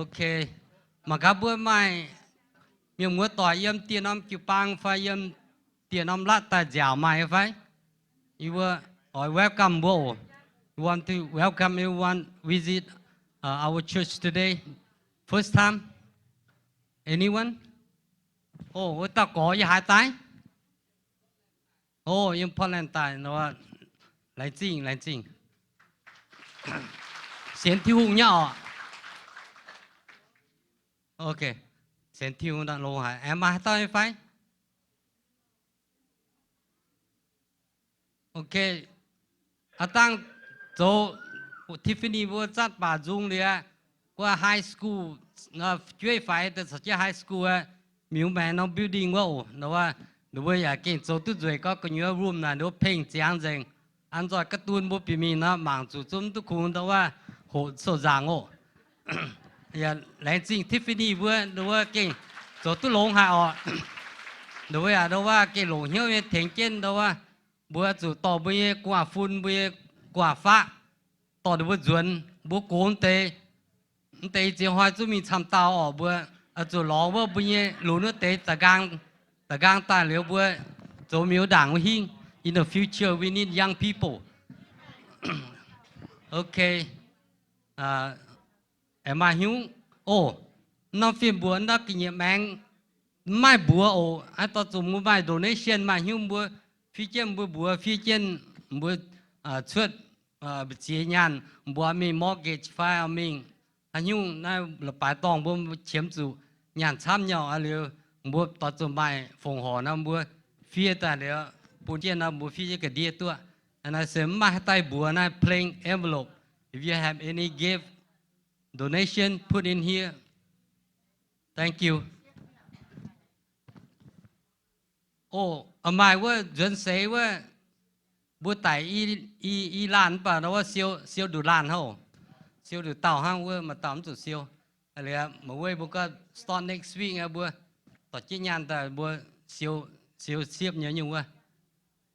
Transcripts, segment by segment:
ok mà các bữa mai miếng mua tỏi yếm tiền ông chịu băng phải yếm tiền ông lát ta dẻo mai phải you were welcome bro you want to welcome everyone visit our church today first time anyone oh ta có gì hai tay oh yếm Poland tay nó lại chinh先跳nhau ok先跳那路係，em ai tao phải ok à tăng chỗ Tiffany vừa chắt bà dung đi à qua high school nó chơi phải từ sau high school à miếu mẹ nó building wow nó bây giờ cái chỗ tôi rồi có cái nhiều room là nó paint trang rằng anh cho cái tuôn bố bị mình nó mang chủ chúng tôi cũng đó là hộ sổ giang ô giờ lại chính Tiffany vừa cái chỗ tôi lồng hạ ọ đó là cái lồng hiệu như thiền kiến đó bữa chủ tỏ bữa quả phun bữa quả phá tỏ được bữa chuẩn bữa cuốn tê tê chỉ hỏi chúng mình tham tao ở bữa chủ lò bữa bữa lúa nước tê ta gang ta liệu bữa chủ miếu đảng hình in the future we need young people okay em ai hiểu nó phim bữa nó kinh nghiệm mang mai bữa anh ta dùng một vài donation mà hiểu bữa phía trên bữa phía trên bữa xuất chia nhàn bữa mình mortgage file mình anh hiểu na là bài tòng bữa chiếm chủ nhàn tham nhau à liệu bữa ta dùng bài phòng họ na bữa phía ta liệu bữa trên na bữa phía cái địa tua and I say mai tay bữa na plain envelope if you have any gift donation put in here thank you maiว่าจนเสว่าบัวไตอีลานป่ะนะว่าเซียวดูลานเขาเซียวดูเต่าห้างว่ามาตามจุดเซียวอะไรอะมาเว้ยบัวก็ start next week อะบัวต่อจีนยันแต่บัวเซียวเสียบเยอะอยู่ว่า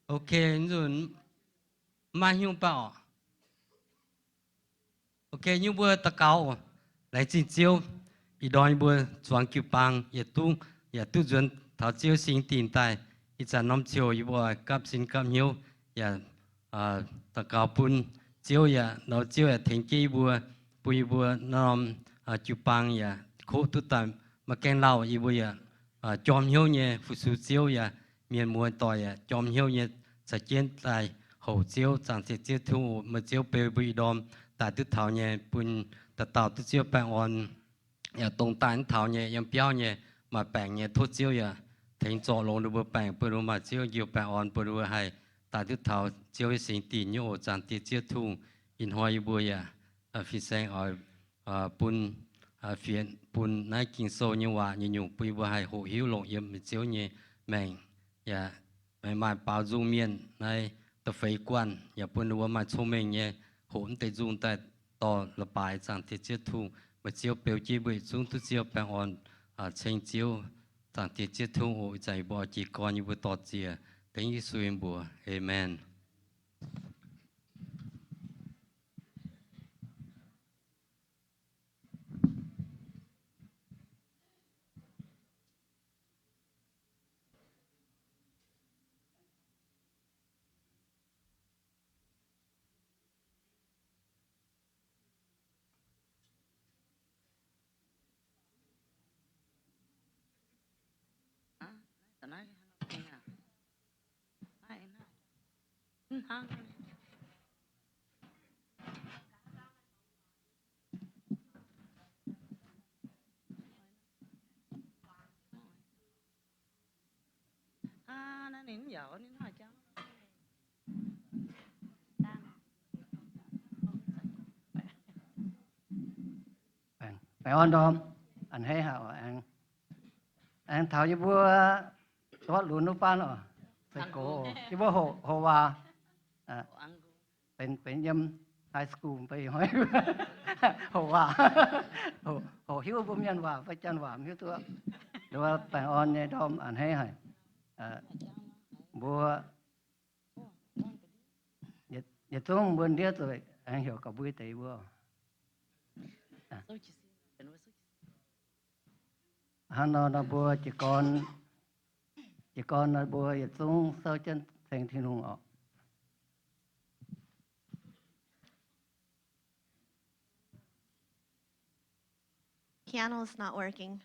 โอเคนี่มาหิ้วเปล่าโอเคหิ้วบัวตะเกาไหลจีนเซียวอีดอยบัวจวงคิวปังอย่าตุ้จนเท้าเจียวสิงตีนตายอีจันน้ำเจียวอีบัวกับสินกับหิวอย่าตะกาปุ่นเจียวอย่าเราเจียวอย่าเทงกี้บัวปุยบัวน้ำจิวปังอย่าโคตุตันมาแกงเหล้าอีบัวอย่าจอมหิวเนี่ยฟุสุเจียวอย่าเมียนมวยต่อยอย่าจอมหิวเนี่ยสะเจียนตายหูเจียวจังเจียวทุ่งมาเจียวเปย์บุยดอมแต่ตุเท้าเนี่ยปุ่นแต่เต่าตุเจียวแปงอ่อนอย่าตรงตาเท้าเนี่ยยังเปี้ยวเนี่ยมาแปงเนี่ยทุเจียวอย่าthành chỗ lồng được bờ bèn bờ mà chiếu nhiều bèn on bờ đuôi hay tại thứ thảo chiếu sinh tiền nhiều chẳng tiền chiếu thùng in hoa bùi phi sen ở phiền bùn nãy kinh sâu như hòa như nhung bùi bùi hay hộ hiếu lồng yếm chiếu như mèn mà bao dung miên này tập phế quan bùn đuôi mà聪明như hỗn tây dung tại tỏ là bài chẳng tiền chiếu thùng mà chiếu biểu chi bùi xuống tu chiếu bèn on tranh chiếuต่างที่เจ้าทุ่งโอใจบ่จีกรอยู่บนต่อเจียเป็นยิสุยมบัวเอเมน nó nín dở nín hỏi cháu phải on đom anh hay hảo anh tháo như bữa toát luôn nó pan rồi phải cổ như bữa hồ hòaเป็นยำไฮสคูลไปห้อยหัวหัวหิวบุญยันว่าไปจันว่าหิวตัวหรือว่าไปออนในดอมอันให้บัวอย่าต้องบนเดียวตัวอันเหี่ยวกับบุ้ยตีบัว hắn nó bùa chỉ con nó bùa ít xuống sau chân thành thiên hùng ọ Piano is not working.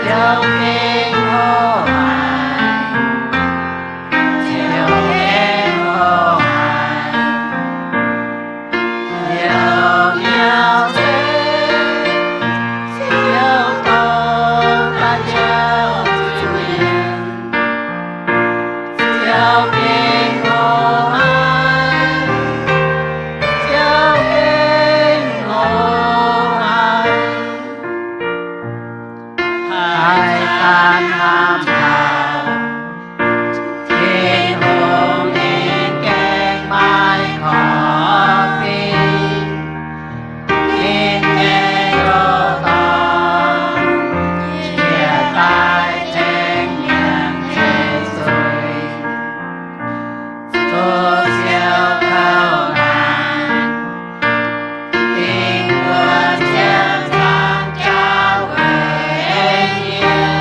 chiều kinh hô hải chiều kinh hô hải nhiều nhiều thế chiều tô ta chiều chiều hiền chiều kinh hô hải chiều kinh hô hải hai tan ham thảo thiên hồn in keng mai khó phi in nghe đô con chia tay trên nhàng trên rồi tô siêu cao nàng tình quân chiêm sang trao về yên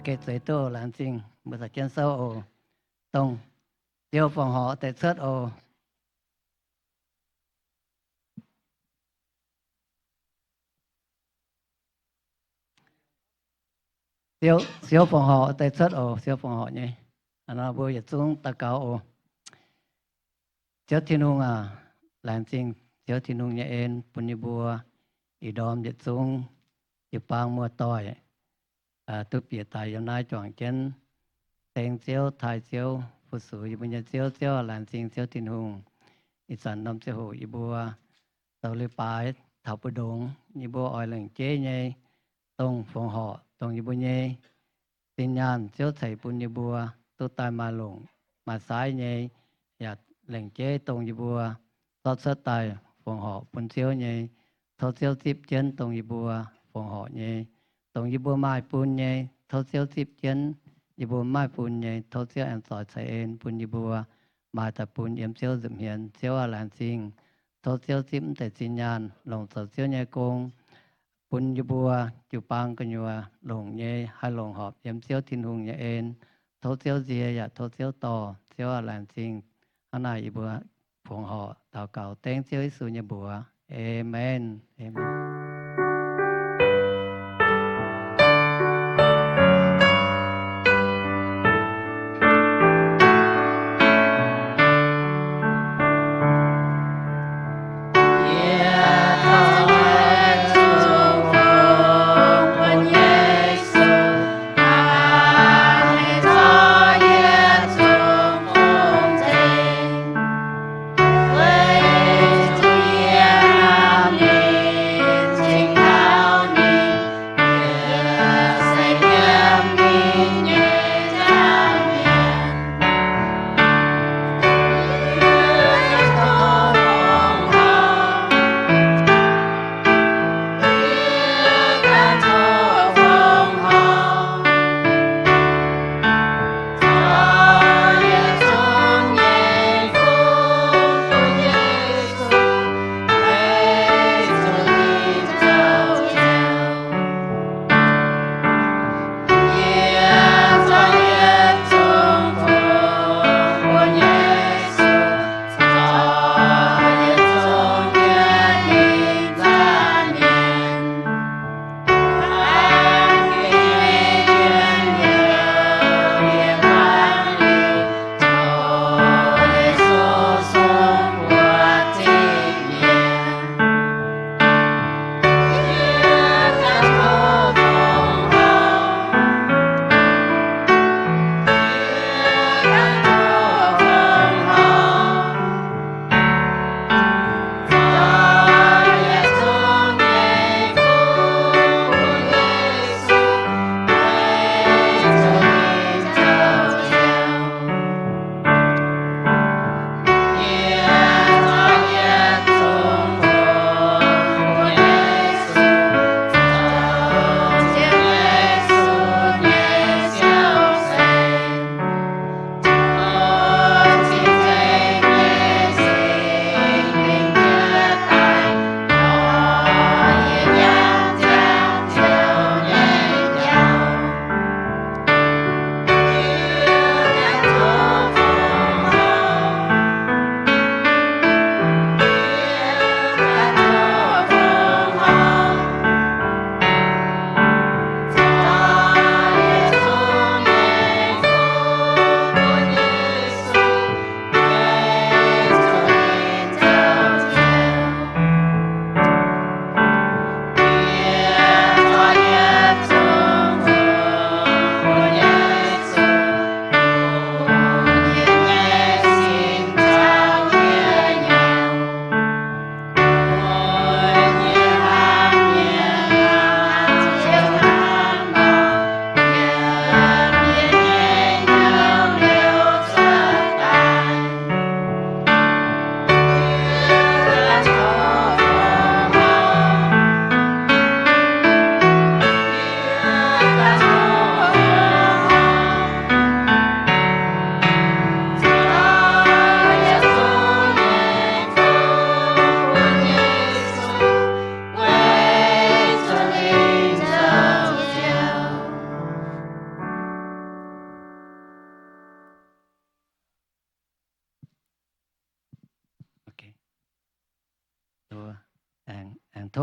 给最多蓝精，不是减少哦，东，tiêu phòng họ tại xuất ồ. Siêu phòng họ tại xuất ồ, siêu phòng họ nhé. Nó vừa dịch xuống ta cao ồ. Chiếu thiên hùng à, làng sinh, chiếu thiên hùng nhẹ ên, bùn như bùa, ý đom dịch xuống, ý bang mua tỏi. Tôi biết tại hôm nay chọn chân, tên chiếu, thái chiếu, phụ sử, ý bùn như chiếu, chiếu, làng sinh, chiếu thiên hùng. Ý sản nông chiếu hữu, ý bùa, tàu lưu bái, thảo bùa đống, ý bùa ỏi lệnh chế nhé, tông phòng họ, tông ý bùa nhé. Tin nhàn, chiếu thầy bùn như bùa, tôi tài mà lụng, mà sai nhé, dạ lệnh chế tông như bùa, tốt sơ tài, phòng họ bùn chiếu nhé, thâu chiếu tiếp chân tông như bùa, phòng họ nhé, tông như bùa mai bùn nhé, thâu chiếu tiếp chân, như bùa mai bùn nhé, thâu chiếu em sỏi thầy ên bùn như bùa, mai tập bùn yếm chiếu dùm hiền, chiếu à làn sinh, thâu chiếu tiếp thầy tin nhàn, lồng sở chiếu nhé công, bùn như bùa, chú bang cơ nhùa, lồng nhé, hai lồng họp yếm chiếu thiên hùng nhé ên, thâu chiếu dìa, dạ thâu chiếu tò, chiếu à làn sinh, hôm nay bùa, phòng họ,祷告 tên chiếu Giêsu nhà bùa. Amen. Amen.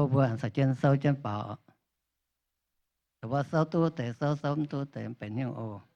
thô bữa ăn sạch chân sâu chân bảoแต่ว่าเศร้าตัวแต่เศร้าซ้ำตัวแต่เป็นยังโอ 天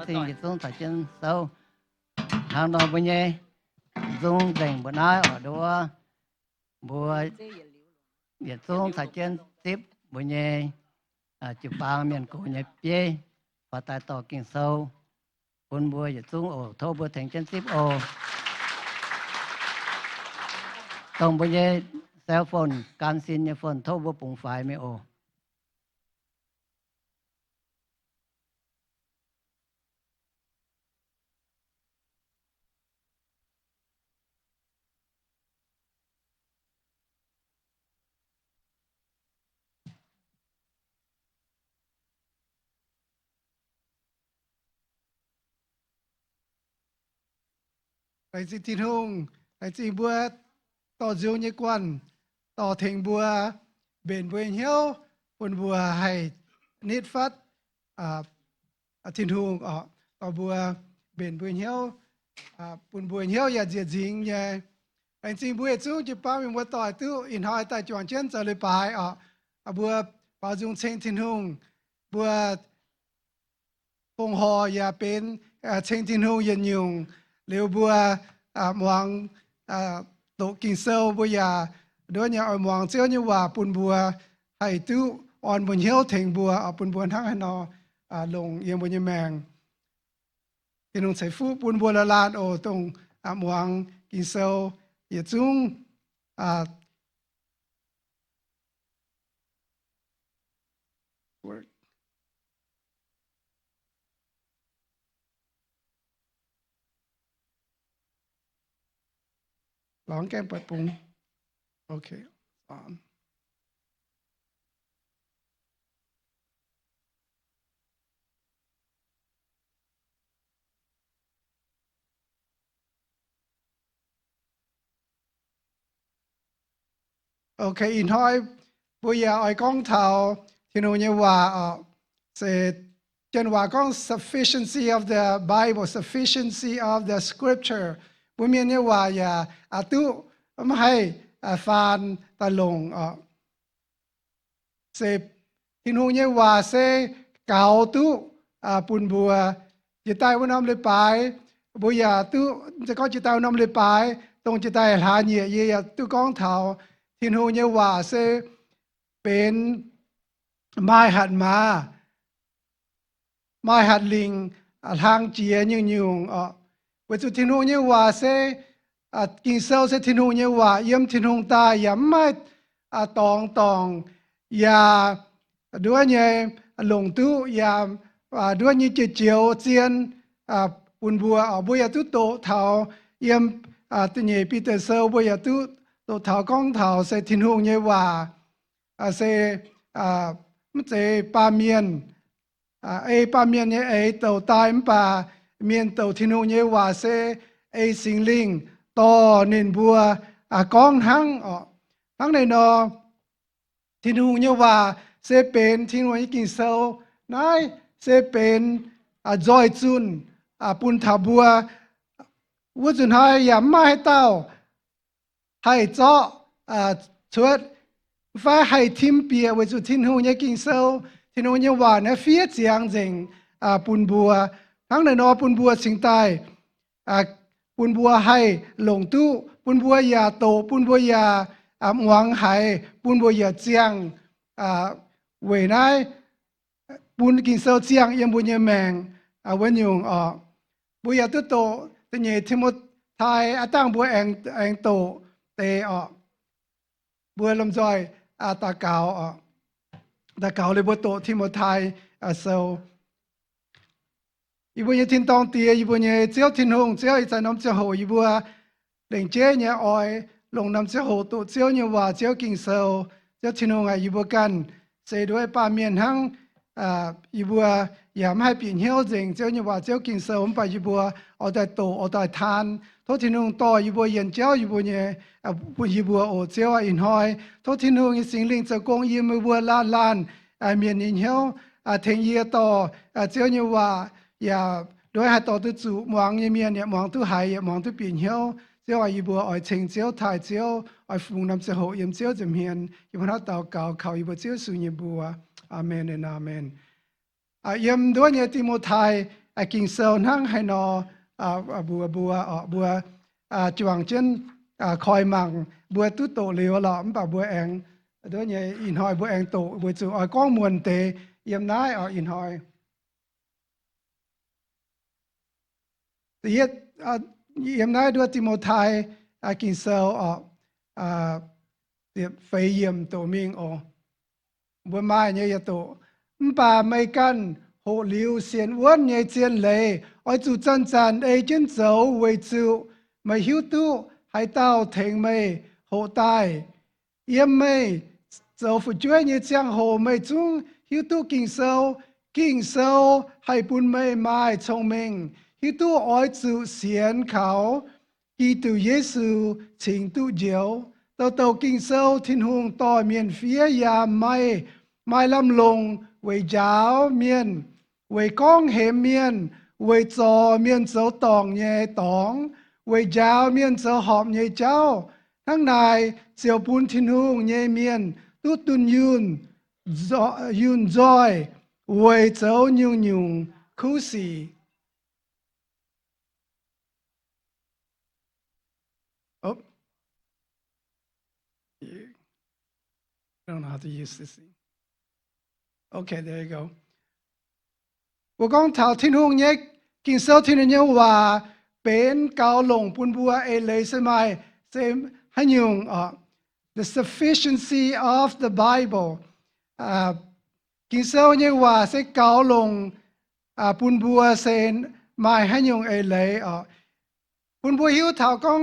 xin Việt Dũng thảo chân sâu hàng đó bây giờ Dũng dành bữa nay ở đó bữa Việt Dũng thảo chân tiếp bây giờ chụp băng miền cổ nhà bia và tại tòa kinh sâu bốn bữa Việt Dũng ở thâu bữa thành chân tiếp ở tổng bây giờ cell phone การซินเนี่ย phone โทรบ่ปุ่งไฟไม่โอ来自天空，来自บัวต่อจิวยี่กวนต่อเทงบัวเบนบัวเหี่ยวปนบัวให้นิดฟัดทินหงต่อบัวเบนบัวเหี่ยวปนบัวเหี่ยวอย่าเจียจิงเนี่ยไอ้จริงบัวจูจะป้ามีบัวต่อตู้อินหอยแต่จวนเช่นจะเลยไปบัวปาจุงเชงทินหงบัวปงหออย่าเป็นเชงทินหงยันยุงเลี้ยวบัวมองตกกินเซลบัวยาด้วยเนี่ยมองเจ้าเนี่ยว่าปุ่นบัวให้ตู้อ่อนบนเหี้ยวเถงบัวเอาปุ่นบัวทั้งให้นอลงเอียงบนยแมงที่นุ่งใส่ฟูปุ่นบัวละลานโอตรงมองกินเซลอย่าจุ้งร้องแก้มเปิดปุงโอเคโอเคอินหอยบุยาอ้อยก้องเทาที่นู้นเนี่ยว่าเสร็จจนว่าก้อง sufficiency of the Bible sufficiency of the scripture บุญเมียเนี่ยว่าอย่าตุไม่ให้ฟานตะลงเสพที่นู้นเนี่ยว่าเสเก่าตุปุนบัวจิตใจวันน้ำเลยไปบุญตุจะก็จิตใจวันน้ำเลยไปตรงจิตใจหาเหยียเยียตุก้องเท้าที่นู้นเนี่ยว่าเสเป็นไม้หัดมาไม้หัดลิงทางเจียยุ่งเวทุทินุเนี่ยว่าเสกินเซลเสทินุเนี่ยว่าเยี่ยมทินุตาอย่าไม่ตองอย่าด้วยเนี่ยหลงตู้อย่าด้วยเนี่ยเจียวเจียนปุ่นบัวบัวยาตุโตเท้าเยี่ยมตัวเนี่ยปีเตอร์เซลบัวยาตุโตเท้าก้องเท้าเสทินุเนี่ยว่าเสมันเสปาเมียนปาเมียนเนี่ยโตตายมปาเมียนเต่าที่นู้นเนี่ยว่าเสสิงลิงต่อเนินบัวก้องทั้งในนอที่นู้นเนี่ยว่าเสเป็นที่นู้นกินเซลนายเสเป็นจอยจุนปุนทับบัววุ้จุนให้อย่าไม่ให้เต้าให้เจาะชวดฟ้าให้ทิมเปียวุ้จุที่นู้นเนี่ยกินเซลที่นู้นเนี่ยว่าเนี่ยเฟียเจียงเจงปุนบัวทั้งในนอปุนบัวสิงใต้ปุนบัวให้หลงตู้ปุนบัวยาโตปุนบัวยาหวังไหปุนบัวยาเจียงเวนายปุนกินเซลเจียงยังบุญยแมงวันยุงบัวยาตุโตตะเนทิมดไทยตั้งบัวแองโตเตบัวลำจอยตาเกาเลยบัวโตทิมดไทยเซลอีบัวเนี่ยทิ้งตองเตียอีบัวเนี่ยเจ้าทิ้งหงเจ้าอีใจน้ำเจ้าโหอีบัวเล่งเจ้าเนี่ยอ้อยลงน้ำเจ้าโหตัวเจ้าเนี่ยว่าเจ้ากิ่งเซลเจ้าทิ้งหงอีบัวกันเสด้วยป่าเมียนทั้งอีบัวอย่าไม่ให้ปีนเหี้ยวเจงเจ้าเนี่ยว่าเจ้ากิ่งเซลไปอีบัวเอาแต่โตเอาแต่ทานทุกทิ้งหงต่ออีบัวเย็นเจ้าอีบัวเนี่ยอีบัวโอเจ้าอินหอยทุกทิ้งหงอีสิงลิงเจ้ากงยีมือบัวล้านเมียนอินเหี้ยวเทงเยียต่อเจ้าเนี่ยว่าอย่าโดยให้ต่อตัวจู่มองเมียเนี่ยมองตัวหายมองตัวปีนเหี้ยวเจ้าอีบัวอ้อยเชิงเจ้าถ่ายเจ้าอ้อยฟุงน้ำเจ้าโหยมเจ้าจำเฮียนอีพนักเต่าเก่าเขาอีบัวเจ้าสุญญบัวอาเมนอาเมนยมด้วยเนี่ยติโมไทย kinh sâu năng hay nó bùa bùa chuang chân khoi măng bùa tu tổ liều lọ bà bùa anh đó nhỉ in hỏi bùa anh tổ bùa chủ ở con muôn tề yếm nái ở in hỏi thì yếm nái đua Timothy kinh sâu phải yếm tổ mình bữa mai như tổ bà mấy căn hộ liu xiên uốn như chiên lệ ở chủ chân chân ấy chân dấu về chủ mà hiếu tu hay tao thành mày hộ tài yếm mày dấu phụ chúa như chiang hồ mày chung hiếu tu kinh sâu hay bún mày mai thông minh hiếu tu ở chủ xiên khảo kỳ tu Giêsu chính tu diệu tàu kinh sâu thiên hùng to miền phía ya mai lâm lùng về giáo miền về con hệ miền về trò miền dấu tòng nhẹ tòng về giáo miền dấu họp nhẹ cháu tháng này diệu bún thiên hùng nhẹ miền tu tuân yun joy về dấu nhung khu sĩ I don't know how to use this thing. Okay, there you go. 我講頭天空亦見收天人有話เป็นเกาหลงปุ่นบัวเอเลยใช่ไหมเซมให้ยุงthe sufficiency of the Bible กินเซลเนี่ยว่าเซเกาหลงปุ่นบัวเซนไม่ให้ยุงเอเลยปุ่นบัวหิวเท่าของ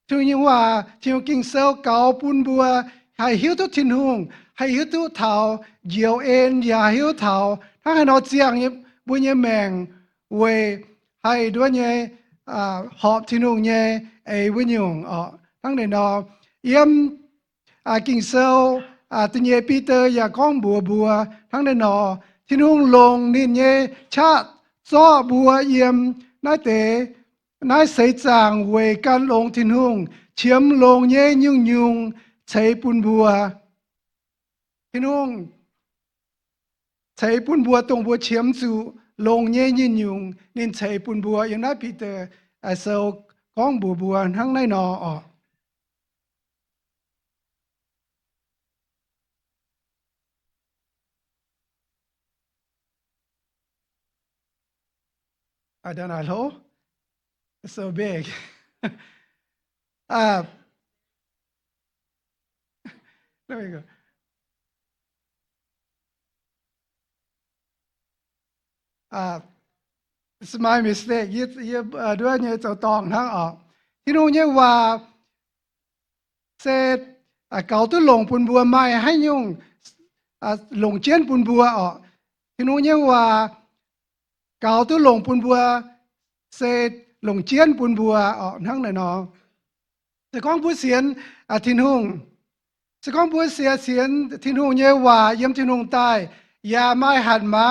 ถึงยังว่าที่กินเซลเกาปุ่นบัวให้หิวทุกทิ้งหงให้หิวทุกเท่าเยี่ยวเอ็นอย่าหิวเท่าถ้าให้เราเจียงเนี่ยบุญเนี่ยแมงเวให้ด้วยเนี่ยหอบทิ้งหงเนี่ยไอ้วิญญาณทั้งในนอเยี่ยมกินเซลตันเยปีเตอร์อย่าก้องบัวทั้งในนอทิ้งหงลงนี่เนี่ยชาซ้อบัวเยี่ยมนายเตนายเสยจางเวกันลงทิ้งหงเฉียมลงเนี่ยยุ่งใช้ปุ่นบัวทิ้งหงใช้ปุ่นบัวตรงบัวเฉียมสู่ลงเนี่ยยุ่งนินใช้ปุ่นบัวอย่างนั้นปีเตอร์เซลก้องบัวทั้งในนอI don't know. It's so big. There we go. It's my mistake. Youด้วยเนี่ยจะตองทั้งที่นู้นเนี่ยว่าเสร็จเก่าตัวหลงปุ่นบัวไม่ให้ยุ่งหลงเจียนปุ่นบัวที่นู้นเนี่ยว่าเก่าตัวหลงปุ่นบัวเสร็จหลงเจียนปุ่นบัวทั้งไหนนอแต่ของผู้เสียนทินหงแต่ของผู้เสียนทินหงเนี่ยว่าเยี่ยมทินหงใต้อย่าไม่หันมา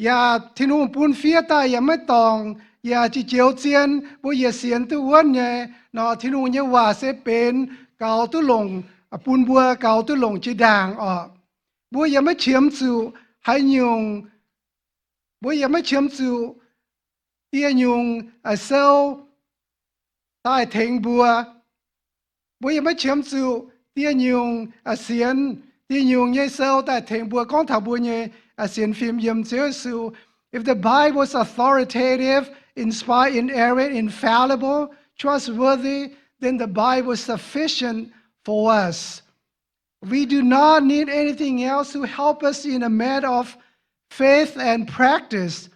อย่าทินหงปุ่นเฟียใต้อย่าไม่ตองอย่าจีเจียวเจียนบ่อย่าเสียนตัววันเนี่ยนอทินหงเนี่ยว่าเสเป็นเก่าตัวหลงปุ่นบัวเก่าตัวหลงจีด่างบ่อย่าไม่เฉียมสู่ให้ยุงบ่อย่าไม่เฉียมสู่เตี้ยยุงเซลใต้เทงบัวบ่อย่าไม่เฉียมสู่เตี้ยยุงเสียนเตี้ยยุงเนี่ยเซลใต้เทงบัวก้องถาบัวเนี่ยเสียนฟิล์มเยี่ยมเจ้าสู่ if the Bible is authoritative inspired inerrant infallible trustworthy then the Bible is sufficient for us we do not need anything else to help us in a matter of faith and practice.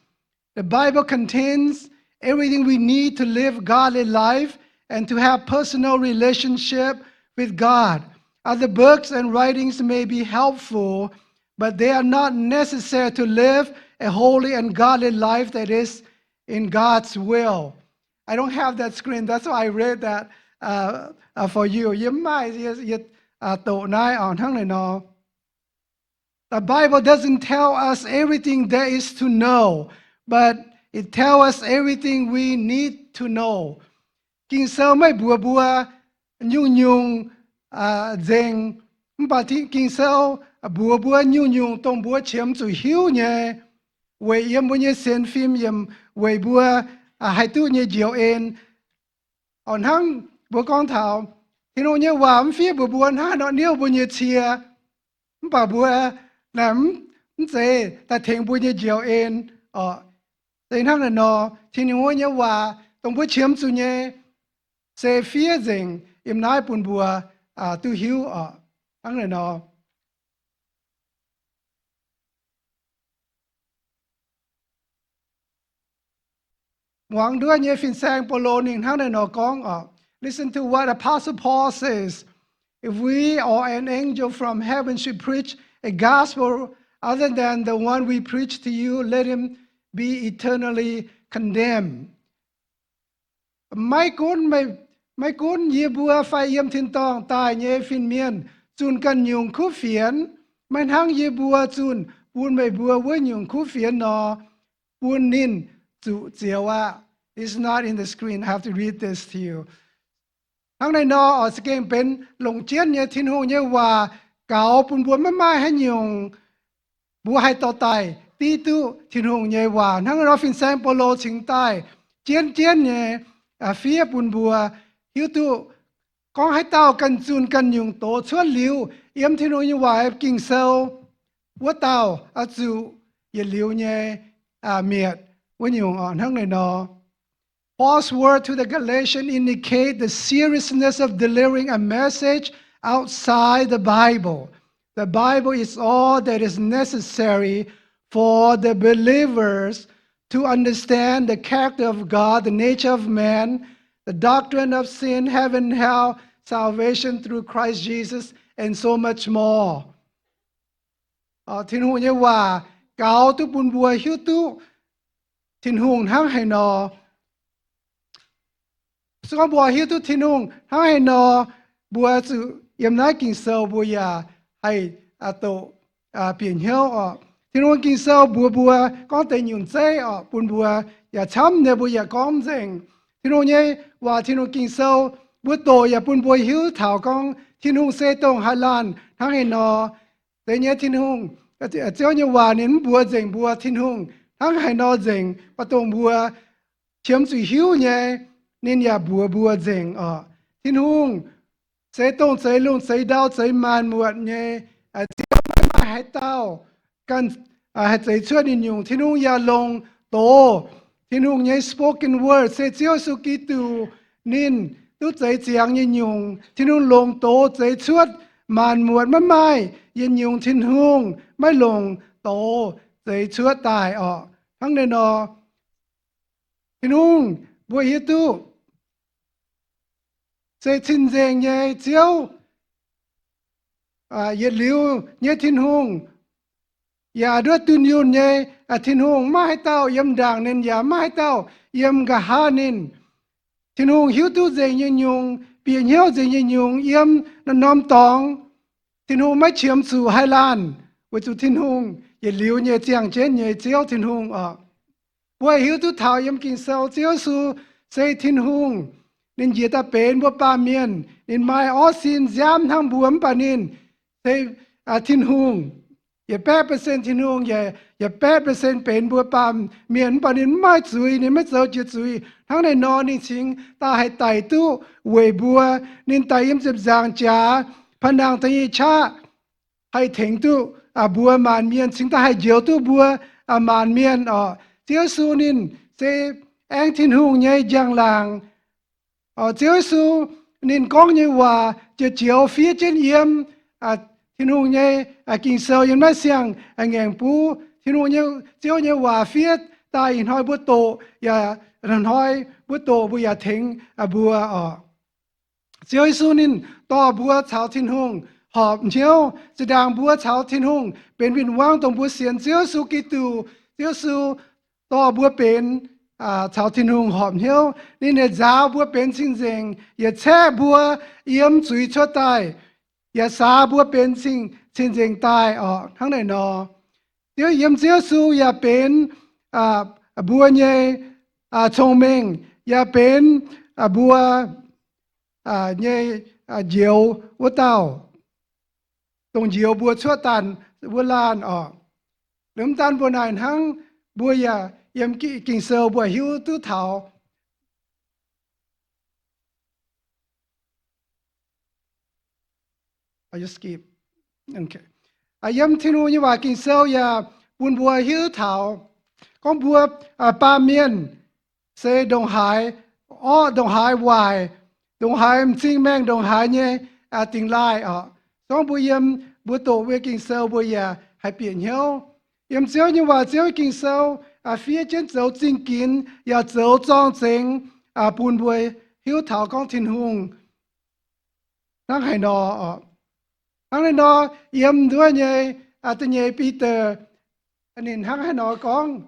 The Bible contains everything we need to live godly life and to have personal relationship with God. Other books and writings may be helpful, but they are not necessary to live a holy and godly life that is in God's will. I don't have that screen. That's why I read that for you. You might The Bible doesn't tell us everything there is to know, but it tells us everything we need to know. Kinh sơ mấy bùa nhung dèn bà thi kinh sơ bùa nhung tông bùa chiếm chủ hiếu nhé 为耶不耶先 phim yếm为bùa hai tu nhé diệu en on hang bùa con thảo thì nó nhé hòa phía bùa buồn ha nó níu bùa nhé chia bà bùa làm dễ ta thành bùa nhé diệu en thế hang là nó thì nó nhé hòa tông bùa chiếm su nhé sẽ phía dình im nói bùn bùa tu hiếu hang là nó Wang đua nhé fin sang polo ning hang là nó con Listen to what Apostle Paul says. If we or an angel from heaven should preach a gospel other than the one we preach to you, let him be eternally condemned. Mai cún ye bùa phai yếm thiên tong tai nhé fin miên chun kan nhung khu phiền man hang ye bùa chun bùn mai bùa với nhung khu phiền nó bùn nín chủ chiều It's not in the screen. I have to read this to you. Hang này nó ở cái bên lồng chiến nhé thiên hồ nhé và cáo bùn bùn mai hay nhung bùa hay tao tai tí tu thiên hồ nhé và hang nó fin sang polo chính tai chiến nhé phía bùn bùa hiếu tu con hay tao cần chun cần nhung tổ chuan liu yếm thiên hồ nhé và kinh sâu vua tao chủ ye liu nhé miệt với nhung hang này nó Paul's word to the Galatians indicate the seriousness of delivering a message outside the Bible. The Bible is all that is necessary for the believers to understand the character of God, the nature of man, the doctrine of sin, heaven, hell, salvation through Christ Jesus, and so much more. Thiên hùng như hòa, cáo tu bùn bùa hiếu tu, thiên hùng hăng hay nọ, so bùa hiếu tu thiên hùng hăng hay nọ, bùa sự yếm nái kinh sâu bùa ya hay tổ biển hiếu thiên hùng kinh sâu bùa con tay nhung dây bùn bùa ya chấm nè bùa ya con dèng thiên hùng nhé và thiên hùng kinh sâu bùa tổ ya bùn bùa hiếu thảo con thiên hùng xe tông Hà Lan hăng hay nọ thế nhé thiên hùng cho như hòa nên bùa dèng bùa thiên hùng hăng hay nọ dèng bắt tông bùa chiếm sự hiếu nhé nên ya bùa dèng thiên hùng sẽ tông sẽ lung sẽ đau sẽ màn muộn nhé tiêu mai hai tao cần hai sẽ chua đi nhung thiên hùng ya long tổ thiên hùng nhé spoken word sẽ chiếu su ký tu nên tu sẽ chiang như nhung thiên hùng long tổ sẽ chua màn muộn mai yên nhung thiên hùng mai long tổ sẽ chua tài thằng này nó thiên hùng bùa hiếu tu sẽ xin dèng nhé chiếu yết liu nhé thiên hùng ya đưa tuân yun nhé thiên hùng mai tao yếm đàng nên ya mai tao yếm gà ha nên thiên hùng hiếu tu dèng như nhung biển hiếu dèng như nhung yếm nó nom tòng thiên hùng mai chiếm su Hai Lan với chú thiên hùng yết liu nhé chiang chén nhé chiếu thiên hùng bùa hiếu tu thảo yếm kinh sâu chiếu su sẽ thiên hùng nên giờ ta bên bùa ba miền nên mai ở xin giam thằng buồm bà nên thế thiên hùng giờ 8% thiên hùng giờ 8% bên bùa ba miền bà nên mai chui nên mai giờ chưa chui thằng này nó nên chính ta hay tài tu về bùa nên tài im dập giang chaพันดังตยีชาให้ถึงตุบัวมานเมียนสิงตาให้เจียวตุบัวมานเมียนเจียวสูนินเซแองทินหงใหญ่ยังหลังเจียวสูนินก้องใหญ่ว่าจะเจียวฟีเจนเยี่ยมทินหงใหญ่กินเซลยังไม่เสียงแงงปูทินหงใหญ่เจียวใหญ่ว่าฟีตายหินห้อยบัวโตอย่าหันห้อยบัวโตบัวอย่าถึงบัวเจียวสูนินต่อบัวชาวทินหงหอบเจียวจะดังบัวชาวทินหงเป็นวินว่างตรงบัวเสียนเจียวสูกิตูเจียวสูต่อบัวเป็นชาวทินหงหอบเจียวนี่เนี่ยจ้าบัวเป็นสิ่งเจงอย่าแช่บัวเยี่ยมจุยชั่วตายอย่าสาบัวเป็นสิ่งเจงตายทั้งไหนนอเดี๋ยวเยี่ยมเจียวสูอย่าเป็นบัวใหญ่ชงเมงอย่าเป็นบัวใหญ่เจียววัวเต้าตรงเจียวบัวชั่วตันบัวลานเริ่มตันบัวนายทั้ง บัวยาเยี่ยมกินเซลบัวหิวตู้เถาI just skip okay เยี่ยมที่นู้นว่ากินเซลยาปุ่นบัวหิวเถาก็บัวปลาเมียนเซดงหายอ้อดงหายวายดงหายซิงแมงดงหายเนี่ยติงไล่สองบัวเยี่ยมบัวโตเวกินเซลบัวยาให้เปลี่ยนเหี้ยวเยี่ยมเซลยังว่าเซลกินเซลphía trên dấu chính kiến ya dấu trong chính buồn bùi hiếu thảo con thiên hùng năng hay nọ năng hay nọ yếm đuôi nhé tự nhé Peter nên năng hay nọ con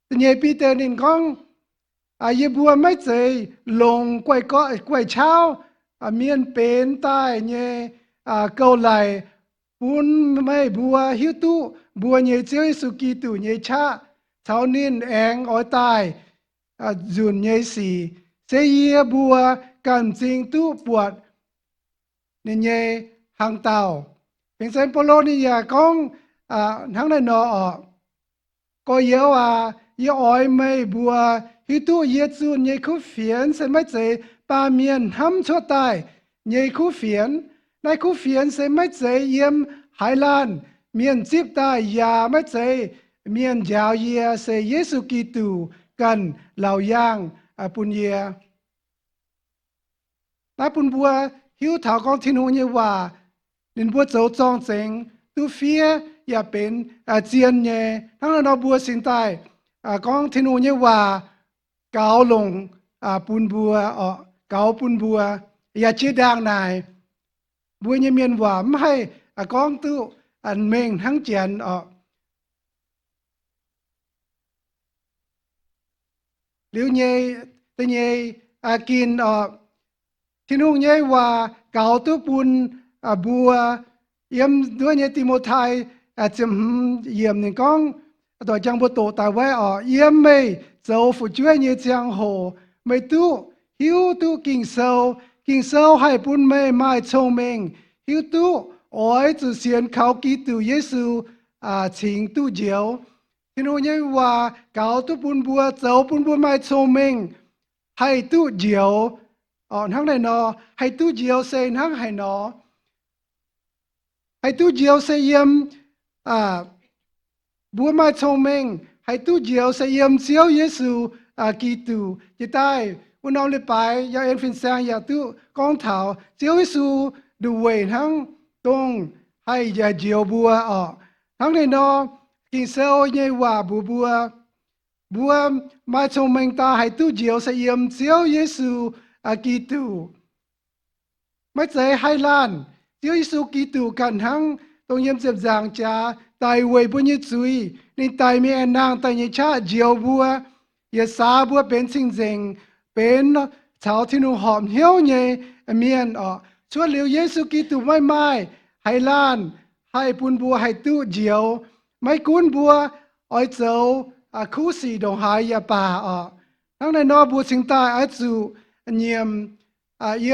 tự nhé Peter nên con yếm bùa mấy gì lồng quay cháo miền bên tai nhé câu lại buồn mấy bùa hiếu tuบัวเยเจ้าสุกีตุเยชะเท่านินแองอ้อยตายจุนเยสีเสียบัวกันจริงตุปวดเนี่ยเยหางเต่าเป็นเซนโปโลนี่ยากองทั้งในนอก็เยอะว่าเยอ้อยไม่บัวฮิตุเยจุนเยคู่เฟียนเส้นไม่เจปาเมียนห้ำชั่วตายเยคู่เฟียนในคู่เฟียนเส้นไม่เจเยี่ยมไหลานเมียนจิบตายาไม่ใจเมียนยาวเยียเสเยซูกิตูกันเหล่าย่างปุญเยนายปุญบัวหิวถาวกองทินหูเยว่านินบัวเจ้าจองเจงตูเฟียอย่าเป็นเจียนเยทั้งนั้นบัวสินใต้กองทินหูเยว่าเกาลงปุญบัวเกาปุญบัวอย่าเชื่อดังนายบัวเยเมียนว่าไม่ให้กองตู้อันเมงทั้งเจียนหรือเย่แต่เย่กินที่นุ่งเย่ว่าเก่าตุปุนบัวเยี่ยมด้วยเย่ติโมไทยจะเยี่ยมหนึ่งก้องต่อจังบัวโตแต่ไว้เยี่ยมไม่เจ้าผู้ช่วยเย่จังโหไม่ตู้หิวตู้กินเซลให้ปุนไม่ชงเมงหิวตู้อ้อยจะเสียนเขากีตุเยซูชิงตู้เจียวที่นู้นยังว่าเก่าตู้ปุนบัวเจ้าปุนบัวไม่ชงเมงให้ตู้เจียวทั้งไหนนอให้ตู้เจียวเซนทั้งไหนนอให้ตู้เจียวเสียมบัวไม่ชงเมงให้ตู้เจียวเสียมเสียวเยซูกีตุจะได้วันน้องเลยไปอยากเอ็นฟินแซงอยากตู้กองเถาเสียวเยซูดูเวทั้งต้องให้ยาเจียวบัวทั้งในนอกินเซลเยว่าบัวมาชมเมงตาให้ตู้เจียวเสียมเสียวเยซูกีตูไม่ใจให้ล้านเสียวเยซูกีตูกันทั้งต้องเยี่ยมเจ็บจางจ้าตายเวยบุญยจุยนี่ตายมีแอนนางตายยชาเจียวบัวยาสาบัวเป็นสิ่งเจงเป็นชาวที่นุ่งหอมเหี้ยวเยเมียนช่วยเหลือเยซูกิตุไม่ให้ล้านให้ปุนบัวให้ตู้เจียวไม่กุนบัวอ้อยเจ้าคู่สีดงหายยาป่าทั้งในนอบัวสิงตายอาจูเยี่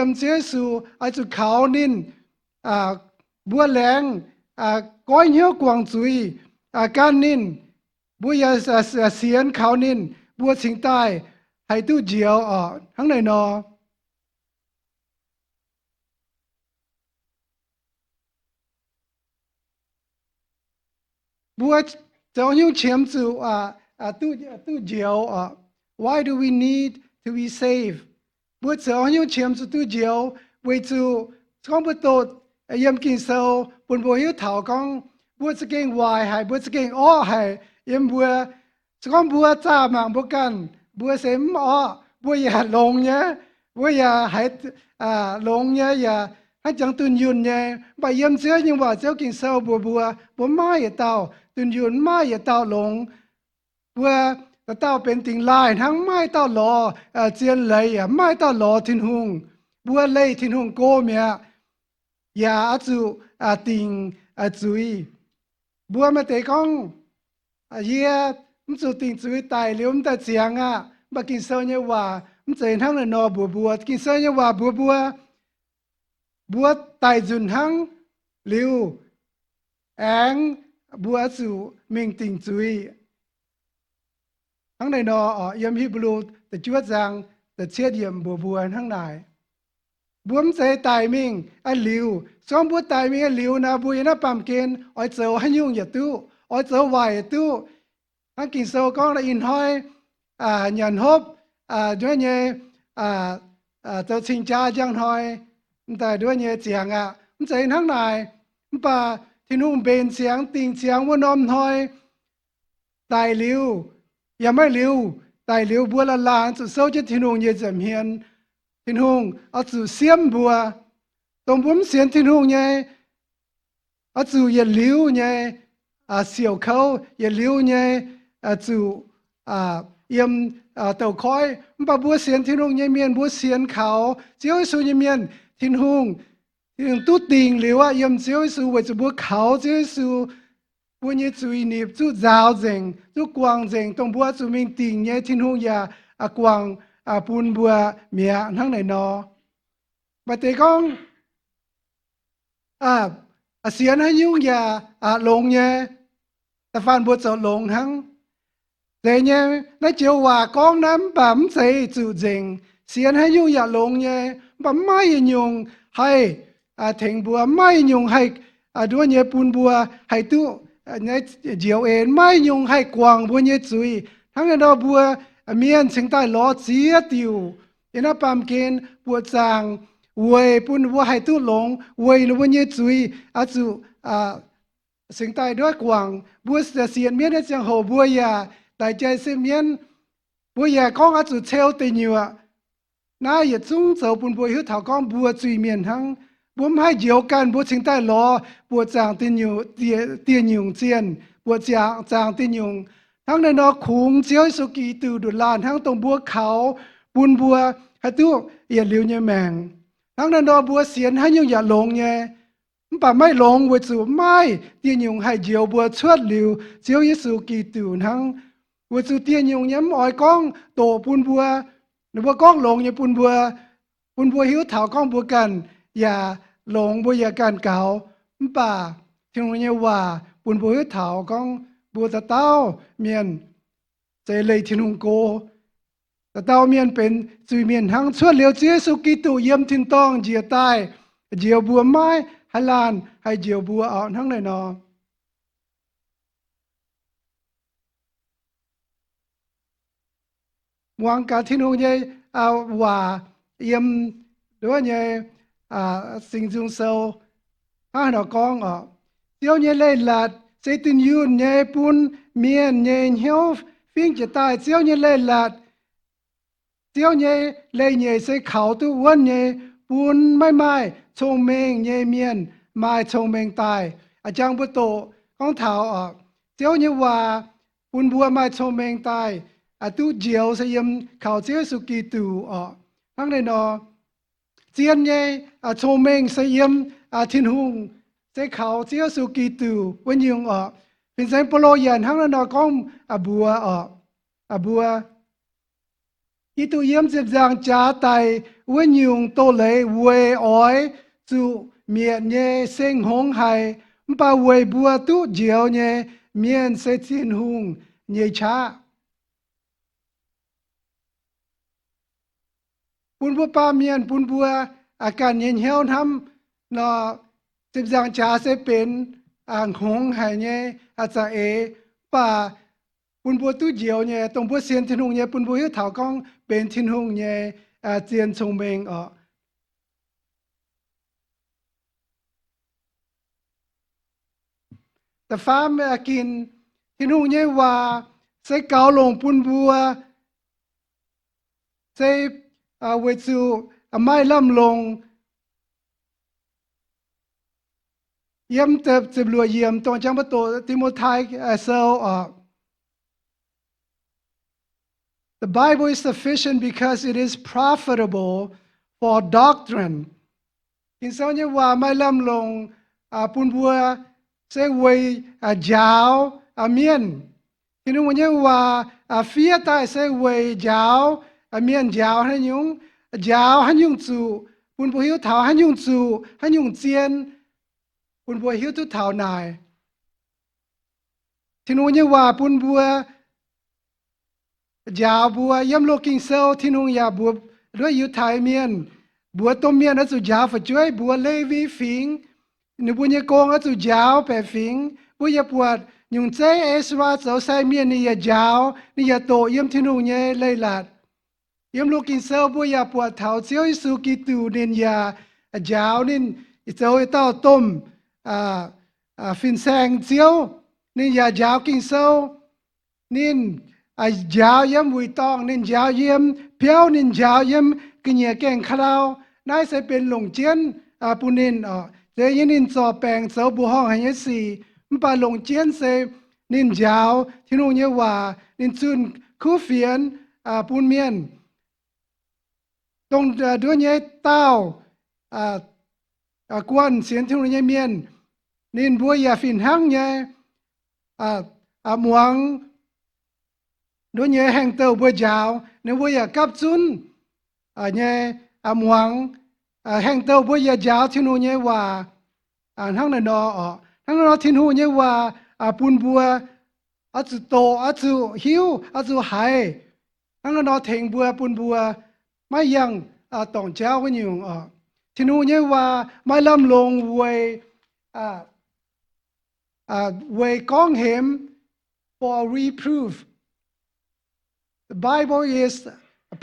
ยมเยซูอาจูเขานินบัวแหลงก้อยเหี้ยวกวางจุยการนินบัวยาเสียนเขานินบัวสิงตายให้ตู้เจียวทั้งในนอบัวจะยุ่งเฉียมสู่ตู้เจียวwhy do we need to be saved บัวจะยุ่งเฉียมสู่ตู้เจียวไว้จู่ข้องบัวโตยามกินเซลบนบัวหิ้วเถาของบัวจะเก่งวายให้บัวจะเก่งให้ยามบัวข้องบัวจ้ามังบัวกันบัวเสมบัวอย่าลงเนี่ยบัวอย่าให้ลงเนี่ยอย่าให้จังตุนยุนเนี่ยไปยามเสือยังว่าเจ้ากินเซลบัวไม่อย่าเต้าตุนยุนไม่อย่าเต้าลงบัวเต้าเป็นติงลายทั้งไม่เต้าหลอเจียนเลยไม่เต้าหลอทินหุงบัวเลยทินหุงโกเมียอย่าจูติงจุยบัวมาเตะกองเยี่ยมจูติงจุยตายเลี้ยวมันแต่เสียงมากินเซลเนี่ยว่ามันเจนทั้งในนอบัวกินเซลเนี่ยว่าบัวตายจุนทั้งเลี้ยวแองบัวจูมิงติงจุย ทั้งในนอยามฮิบรูแต่จวดจางแต่เชียดเยี่ยมบัวทั้งนายบวมใจตายมิงอันลิวซ้อมบัวตายมิงอันลิวนะบัวยนะปั๊มเกนอ้อยเจ้าให้ยุ่งอย่าตู้อ้อยเจ้าไหวตู้ทั้งกินโซก้องละอินห้อยหยันฮบด้วยเนี่ยเจ้าชิงจ้าจังห้อยแต่ด้วยเนี่ยเจียงมันใจทั้งนายมันป่าที่นุ่งเบนเสียงติงเสียงว่านอมห้อยตายลิวอย่าไม่ลิวตายลิวบัวละลานสุดเศร้าจะที่นุ่งเยจำเฮียนที่นุ่งเอาสู่เสียมบัวตรงบุ้มเสียนที่นุ่งเนี่ยเอาสู่อย่าลิวเนี่ยเสี่ยวเขาอย่าลิวเนี่ยสู่เยี่ยมเต่าคอยมันปะบัวเสียนที่นุ่งเนี่ยเมียนบัวเสียนเขาเจ้าสู่เนี่ยเมียนที่นุ่งตู้ติงหรือว่าเยี่ยมเจ้าสู่ไว้จะบัวเขาเจ้าสู่บัวเนี่ยสู่อินิบสู่จาวเจงสู่กวางเจงตรงบัวสู่มิงติงเนี่ยที่นุ่งอย่ากวางปูนบัวเมียทั้งในนอบัดเตก้องเสียนให้ยุ่งอย่าลงเนี่ยแต่ฟันบัวจะลงทั้งแต่เนี่ยในเจ้าว่าก้องน้ำปั๊มใส่จู่เจงเสียนให้ยุ่งอย่าลงเนี่ยปั๊มไม่ยุ่งให้ถึงบัวไม่ยุ่งให้ด้วยเนี่ยปูนบัวให้ตู้ในเจียวเอ็นไม่ยุ่งให้กวางบัวเนี่ยจุยทั้งในนอบัวเมียนสิงใต้ล้อเสียติวยันปั๊มเกณฑ์ปวดจางเวยปุ่นวัวให้ตู้หลงเวยนวันเยจุยจูสิงใต้ด้วยกวางบัวเสียนเมียนจังโหบัวยาแต่ใจเสียเมียนบัวยาก้องจูเชลติญัวน่าอย่าจุ้งเจ้าปุ่นบัวหิวเถาก้องบัวจุยเมียนทั้งบัวให้เดียวกันบัวสิงใต้ล้อปวดจางติญัวเตียนยุงเจียนปวดจางติญัวทั้งในนอขุงเจียวสุกีตูดุลานทั้งตรงบัวเขาปุนบัวให้ตู้อย่าเลี้ยวเนี่ยแมงทั้งในนอบัวเสียนให้ยุ่งอย่าลงเนี่ยมันป่าไม่ลงเวจูไม่เตียนยุงให้เจียวบัวชวดเลี้ยวเจียวยิสุกีตูทั้งเวจูเตียนยุงเนี่ยอ้อยก้องโตปุนบัวหรือว่าก้องลงเนี่ยปุนบัวหิวเถาก้องบัวกันอย่าลงบัวอย่าการเก่ามันป่าที่โรงเนี่ยว่าปุนบัวหิวเถาก้องบัวตะเต้าเมียนใจเลยทินุงโกตะเต้าเมียนเป็นจุยเมียนทั้งชวดเหลียวเจสุกิตุเยี่ยมทินต้องเจียใต้เจียวบัวไม้ให้ลานให้เจียวบัวเอาทั้งในนอวางการทินุงเยเอาว่าเยี่ยมด้วยเยสิงจุงเซลให้หนอกองเจียวเยเลยหลัดเซตินยูนเยปุนเมียนเยเหียวฟิงจะตายเจียวเยเลยหลัดเจียวเยเลยเยเซเขาตัววันเยปุนไม่ชงเมงเยเมียนไม่ชงเมงตายอาจารย์บุตโตของเถาเจียวเยว่าปุนบัวไม่ชงเมงตายตู้เจียวเสียมเขาเจียวสุกีตูทั้งในนอเจียนเยชงเมงเสียมทินหุงเจ้าเขาเจ้าสุกีตูวันยุงเป็นเส้นโปโลยันทั้งนั้นก็บัวบัวกีตูเยี่ยมเจ็บจางจ้าไตวันยุงโตเลยเวยอ้อยจูเมียนเยเซ็งหงไห้ป่าเวยบัวตู้เจียวเยเมียนเซตินหุงเยชาปุนบัวป้าเมียนปุนบัวอาการเย็นเหี่ยวทำนอสิบจางจ่าเสเป็นหงหายเนี่ยอาจจะป่าปุนบัวตู้เจียวเนี่ยตรงบัวเซียนทินหงเนี่ยปุนบัวที่เถาก้องเป็นทินหงเนี่ยเจียนชงเมงแต่ฟ้าไม่กินทินหงเนี่ยว่าใส่เกาลงปุนบัวใส่เวจูไม่ล่ำลงเยี่ยมเจ็บลัวเยี่ยมตอนจังประตูติโมไทเซลThe Bible is sufficient because it is profitable for doctrine กินเซลเนี่ยว่าไม่ล่ำลงปุนบัวเซเวยยาวเมียนที่นู้นเนี่ยว่าเฟียตายเซเวยยาวเมียนยาวให้ยุงยาวให้ยุงจูปุนบัวหิวเถาให้ยุงจูให้ยุงเจียนปุนบัวหิวทุกเท่านายที่นู้นเนี่ยว่าปุนบัว ยาบัวยำโลกิงเซลที่นุ่งยาบัวด้วยอยู่ไทยเมียนบัวต้มเมียนอสุยาฝช่วยบัวเลวีฟิงนบุญยกงอสุยาวแปฟิงบุยปวดยุงใจเอสวาเสาไซเมียนนี่ยายาวนี่ยาโตยำที่นุ่งเยเลยหลัดยำโลกิงเซลบุยปวดเท้าเสียวอิสุกิตูนินยายาวนินเจ้าเต้าต้มฟินแซงเจียวนินยายาวกิงเซลนินยาวเยี่ยมวุยตองนินยาวเยี่ยมเพียวนินยาวเยี่ยมกินเยแกงขลาวนายใส่เป็นหลงเจียนปุนินเจยินินจอแปงเสาบุห้องให้สีมปาหลงเจียนเซนินยาวที่นุ่งเยว่านินซุนคู่เฟียนปุนเมียนตรงด้วยเยเต้ากวนเสียนที่นุ่งเยเมียนนินบัวยาฟินหังเยหมวงด้วยเยแห่งเต้าบัวยาวในบัวยากับซุนเยหมวงแห่งเต้าบัวยาวที่นุ่งเยว่าทั้งนั้นนอทั้งนั้นที่นุ่งเยว่าปุนบัวอาจุโตอาจุหิวอาจุหายทั้งนั้นนอเถงบัวปุนบัวไม่ยังต้องเจ้ากันอยู่ที่นุ่งเยว่าไม่ลำลงเวยกองเหม for reproof. The Bible is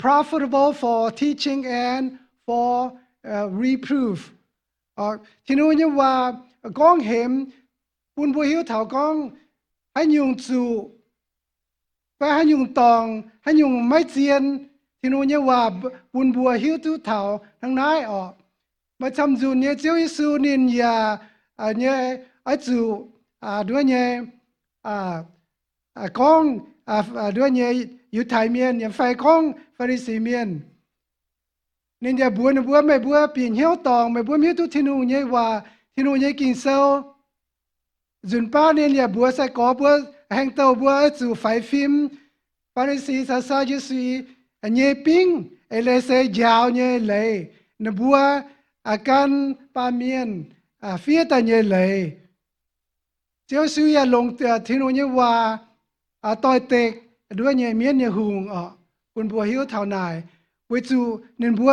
profitable for teaching and for reproof. ที่นู้นยังว่ากองเหมปุนบัวหิวเถากองให้ยุงจูไปให้ยุงตองให้ยุงไม่เจียนที่นู้นยังว่าปุนบัวหิวทุเถาทั้งนายมาทำจูเนี่ยเจ้าอิสุนินยาเนี่ยไอจูด้วยเนี่ยกองด้วยเนี่ยอยู่ไทยเมียนอย่างไฟกองฟาริสีเมียนนี่อย่าบัวไม่บัวเปลี่ยนเหี้ยวตองไม่บัวมีทุกที่นู่นเนี่ยว่าที่นู่นเนี่ยกินเซลจุนป้าเนี่ยอย่าบัวใส่กอบัวแห่งเต้าบัวจู่ไฟฟิล์มฟาริสีซาซาจิสีเนี่ยปิ้งเอเลเซยาวเนี่ยเลยนบัวอาการปาเมียนฟียตันเนี่ยเลยเจ้าสุยาลงที่นู่นเนี่ยว่าต่อยเตกด้วยเนี่ยเมียนเนี่ยหุงปุนบัวหิวเท่านายวิจูนินบัว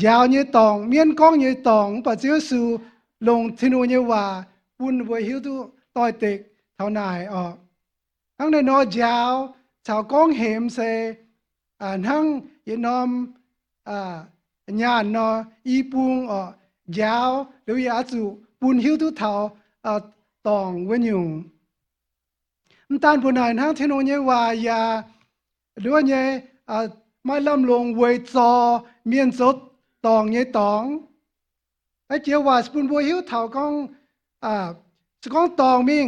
ยาวเนี่ยตองเมียนก้องเนี่ยตองปัจเจ้าสุลงที่นู่นเนี่ยว่าปุนบัวหิวตุต่อยเตกเท่านายทั้งในนอยาวชาวก้องเหมเซทั้งยนอมญาณนออีปุงยาวหรือยาจูปุนหิวตุเท่าตองเวนยุงมันตานปุนายทั้งที่โนเยว่ายาด้วยเนี่ยไม่ลำลงเวจอเมียนสดตองเนี่ยตองไอ้เจ้าว่าสปุนบัวหิวเท่ากองสกองตองมิง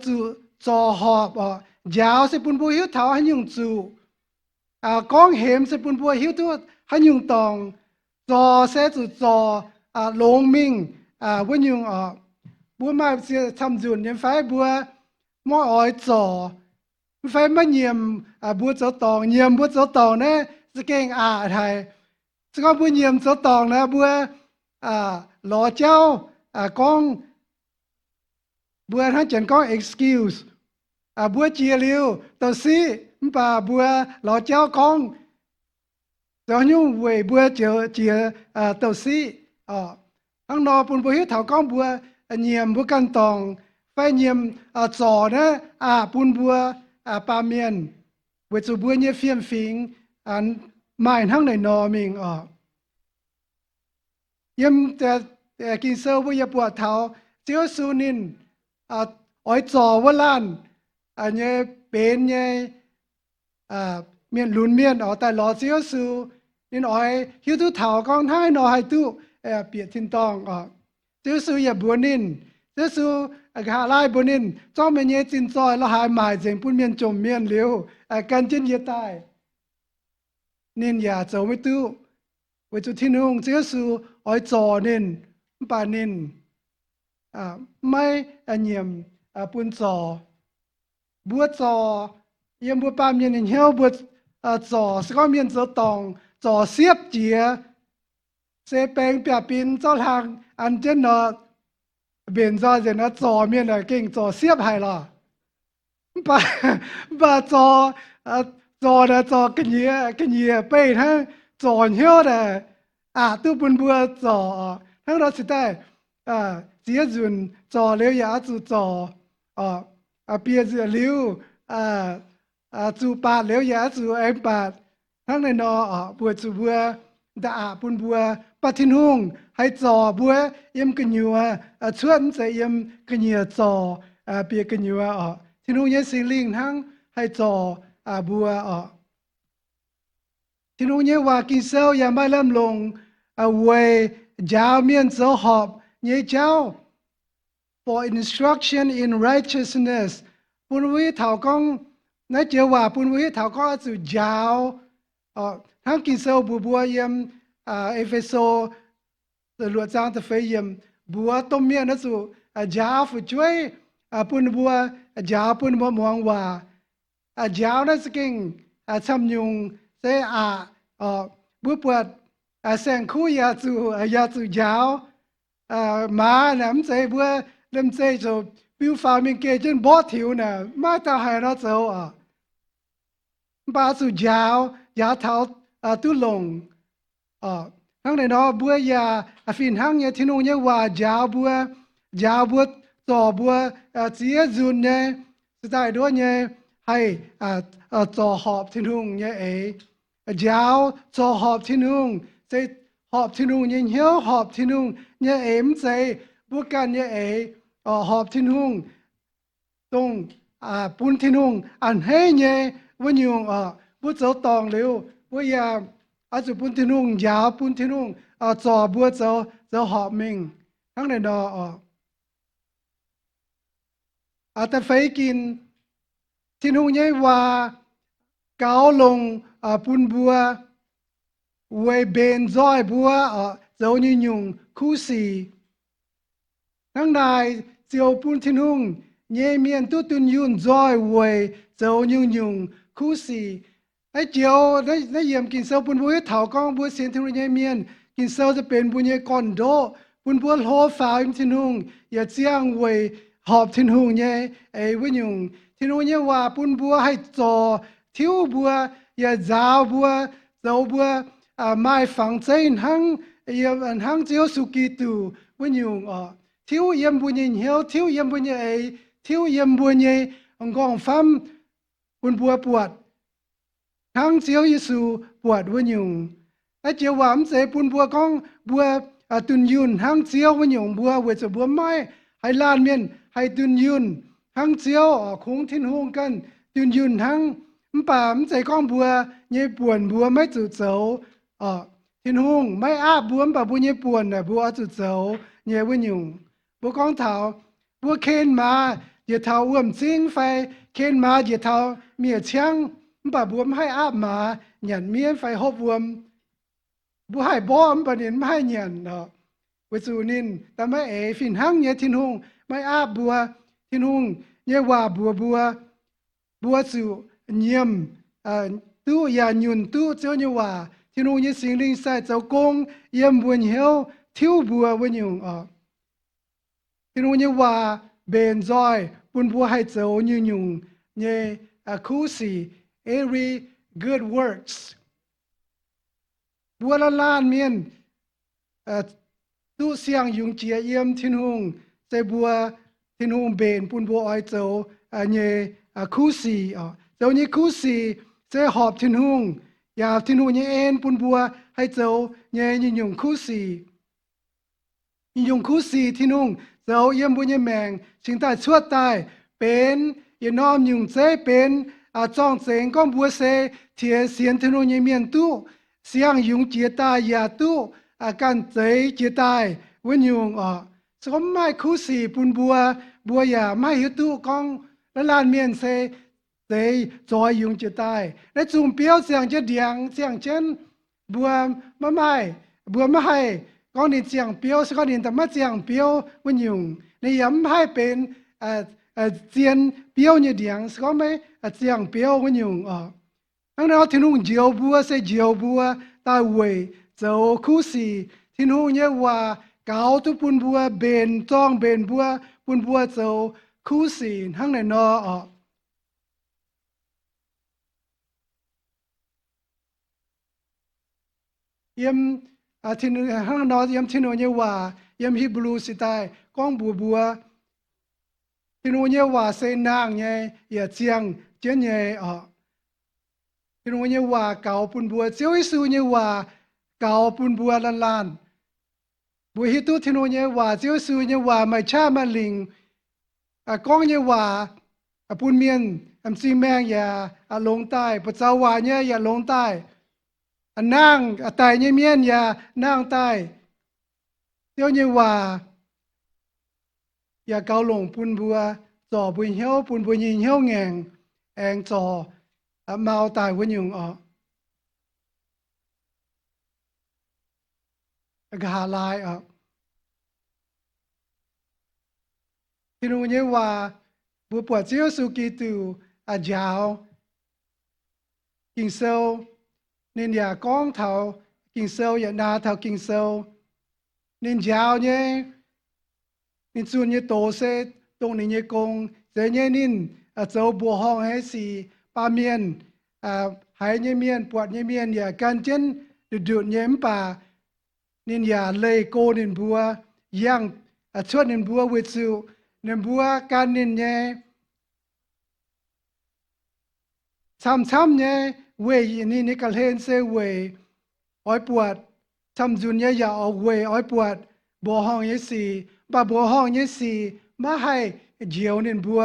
จูจอหอบยาวสปุนบัวหิวเท่าให้ยุงจูกองเหมสปุนบัวหิวตัวให้ยุงตองจอเสจูจอลงมิงวันยุงบัวมาเสียทำจุนยังไฟบัวมออ้อยจ่อไฟไม่เยี่ยมบัวเจ้าตองเยี่ยมบัวเจ้าตองเนี่ยสเก่งไทยสก็บัวเยี่ยมเจ้าตองนะบัวหล่อเจ้ากองบัวท่านเจนกอง excuse บัวเจียริวตัวซีป่าบัวหล่อเจ้ากองตอนยุ่งเว่ยบัวเจียตัวซีทั้งนอปุ่นบัวหิวเถากองบัวเยี่ยมบัวกันตองไฟเยี่ยมจ่อนะปุนบัวปาเมียนเวจูบัวเนี่ยเฟียมฟิงไม่ทั้งในนอมิงเยี่ยมแต่กินเซลบัวปวดเท้าเจ้าซูนินอ้อยจ่อวล้านเนี่ยเป็นเนี่ยเมียนลุนเมียนแต่หล่อเจ้าซูนินอ้อยหิวตู้เท้ากองท้ายนอให้ตู้เปียทินตองเจ้าซูอย่าบัวนินเจ้าสูหาไล่บนินจ้องเมียนเยจินซอยแล้วหายหมายเสียงปุ่นเมียนจมเมียนเลี้ยวการจินเยตายนินอย่าเจ้าไม่ตู้ไว้จุดที่นุ่งเจ้าสูอ้อยจอนินป่านินไม่เยี่ยมปุ่นจอบัวจอเยี่ยมบัวปาเมียนเหี้ยวบัวจอสก็เมียนเจ้าตองจอเสียบเจียเสแปงเปียปินเจ้าทางอันเจนนอเบนจอเจนจอเมียนเก่งจอเสียบให้ล่ะ bà bà cho là cho cái nhẹ bê ha cho nhiều là tôi buồn bùa cho thằng đó sẽ tại chỉ dùn cho liu ya chú cho bia dừa liu chú bà liu ya chú em bà thằng này nó bùa chú bùa đã buồn bùa bà thiên hùng hay cho bùa em cái nhiều chuẩn sẽ em cái nhiều cho bia cái nhiều thiên hùng nhớ sinh linh thằng hay cho bùa thiên hùng nhớว่ากินเซลอย่าไม่เริ่มลงเวยยาวเมียนเซลหอบเย่เจ้า for instruction in righteousness ปุณวิถาวกองนั่นเจ้าว่าปุณวิถาวก็สุดยาวทั้งกินเซลบัวเยี่ยมเอเฟโซหลวงจางตะเฟยเยี่ยมบัวต้มเมียนนั่นสุยาวฝึกช่วยปุณบัวยาวปุณบัวมองว่ายาวนั่นสกิงชำยุงเสบัวปวดแสงคู่ยาจูยาวมาเนี่ยมันใจบัวเริ่มใจจะบิวฟ้ามีเกจนบอถิวเนี่ยมาตาหายเราเจ้าบาสูยาวยาวเท้าตุ้ลงทั้งในนอบัวยาฟินทั้งเนี่ยที่นู่นเนี่ยว่ายาวบัวต่อบัวเจียจุนเนี่ยสุดท้ายด้วยเนี่ยให้ต่อหอบที่นู่นเนี่ยยาวต่อหอบที่นู่นใจหอบที่นู่นเนี่ยเหี้ยวหอบที่นู่นเนี่ยมใจบุกกันเนี่ยหอบที่นู่นตรงปุ่นที่นู่นอันให้เนี่ยวันยุงบุเจ้าตองเร็วบุยาอาจุปุ่นที่นู่นยาวปุ่นที่นู่นจ่อบัวเจ้าหอบมิงทั้งในดแต่ไฟกินที่นู่นเนี่ยว่าเกาลงปุ่นบัวเวยเบนจ้อยบัวเจ้านี่ยุงคู่สีทั้งนายเจียวปุ่นที่นุ่งเยเมียนตุตุนยุนจ้อยเวยเจ้ายุงคู่สีไอ้เจียวได้เยี่ยมกินเซลปุ่นบัวเถากองบัวเสียนที่นุ่งเยเมียนกินเซลจะเป็นบุญเยก่อนโดปุ่นบัวโหฟ้าอิมที่นุ่งอย่าเจียงเวยหอบที่นุ่งเยวิญยุงที่นุ่งเยว่าปุ่นบัวให้จ่อทิวบัวอย่าจ้าวบัวเจ้าบัวไม่ฝังใจหังหังเจียวสุกิตูวันยุงทิวเยี่ยมบุญเหี่ยวทิวเยี่ยมบุญทิวเยี่ยมบุญกองฟ้าบุญบัวปวดหังเจียวยิสูปวดวันยุงไอเจียวหวามเสบุญบัวกองบัวตุนยุนหังเจียววันยุงบัวเวจะบัวไม้ให้ลานเมียนให้ตุนยุนหังเจียวคงทิ้นหงกันตุนยุนหังป่ามใจกองบัวเย่ป่วนบัวไม่จุดเสาทิ้นหงไม่อาบบัวป่าบัวเย่ป่วนบัวจุดเสาเย่วันยุงบัวกองเถาบัวเคนมาอย่าเถาอ้วมซิงไฟเคนมาอย่าเถาเมียเชียงป่าบัวไม่ให้อาบมาหยันเมียนไฟหอบบัวบัวให้บอมปะเนี่ยไม่ให้หยันวิจูนินแต่ไม่ฟินหังเย่ทิ้นหงไม่อาบบัวทิ้นหงเย่ว่าบัวสู่เยี่ยมตู้ยาหยุนตู้เจ้าเนี่ยว่าที่นู่นยี่สิงลิงใส่เจ้ากงเยี่ยมบัวเหี่ยวทิวบัววันยุงที่นู่นเนี่ยว่าเบนจอยปุ่นบัวให้เจ้ายุงเนี่ยคู่สี every good works บัวละล้านเมียนตู้เสียงยุงเจียเยี่ยมที่นู่นใส่บัวที่นู่นเบนปุ่นบัวอ้อยเจ้าเนี่ยคู่สีเจ้านี่คู่สีเจ้าหอบทิ้นหุงอย่าทิ้นหุงเนี่ยปุ่นบัวให้เจ้าเนี่ยยุงคู่สียุงคู่สีทิ้นหุงเจ้าเยี่ยมบุญเนี่ยแมงชิงใต้ชั่วใต้เป็นยานอมยุงเจ้เป็นจ้องเสงก้อมบัวเสเทียเสียนทิ้นหุงเนี่ยเมียนตู้เสียงยุงเจียตายยาตู้การเจ้เจียตายวันยุงสมไม่คู่สีปุ่นบัวอย่าไม่หิวตู้กองและลานเมียนเสจอยยุงจะตายและจุ่มเปียวเสียงจะเดียงเสียงเช่นบัวไม่ให้ก้อนดินเสียงเปียวสักก้อนดินแต่ไม่เสียงเปียววันยุงในย้ำให้เป็นเสียงเปียวเนี่ยเดียงสักก้อนไม่เสียงเปียววันยุงทั้งนั้นที่นุ่งเจียวบัวเสียเจียวบัวตาเวยเจ้าคู่สีที่นุ่งเนี่ยว่าเกาตุปุ่นบัวเบนจ้องเบนบัวปุ่นบัวเจ้าคู่สีทั้งในนอ ยมที่นู่นห้างนอยมที่นู่นเนี่ยว่ายมฮิบรูสิตายก้องบัวที่นู่นเนี่ยว่าเสนางเนี่ยอย่าเจียงเจียนเนี่ยที่นู่นเนี่ยว่าเก่าปุ่นบัวเจ้าอิสุเนี่ยว่าเก่าปุ่นบัวล้านบัวฮิตุที่นู่นเนี่ยว่าเจ้าอิสุเนี่ยว่าไม่ช่ามาลิงก้องเนี่ยว่าปุ่นเมียนซีแมงอย่าลงใต้ปัจจาวาเนี่ยอย่าลงใต้นางตายเนี่ยเมียนอย่านางใต้เจ้าเนี่ยว่าอย่าเกาหลงปุ่นบัวจ่อปุ่นเหี้ยวปุ่นบัวยิงเหี้ยวแงงแองจ่อเมาตายวันยุงกหาลายที่นู่นเนี่ยว่าบัวปวดเจียวสุกีตูยาวกิงเซลนินยาก้องเถากิงเซลอย่านาเถากิงเซลนินยาวเนี่ยนินส่วนเนี่ยโตเซตรงนี้เนี่ยกงเจเนี่ยนินเจ้าบัวห้องให้สีปาเมียนหายเนี่ยเมียนปวดเนี่ยเมียนอย่าการเจนดุดเนี่ยป่านินยาเลยโกนินบัวย่างชวนนินบัววิสุนินบัวการนินเนี่ยซ้ำเนี่ยเวยนี่นี่ก็เห็นเสเวยอ้อยปวดซ้ำจุนเนี่ยอย่าเอาเวยอ้อยปวดบัวห้องเนี่ยสีป่าบัวห้องเนี่ยสีมาให้เจียวนินบัว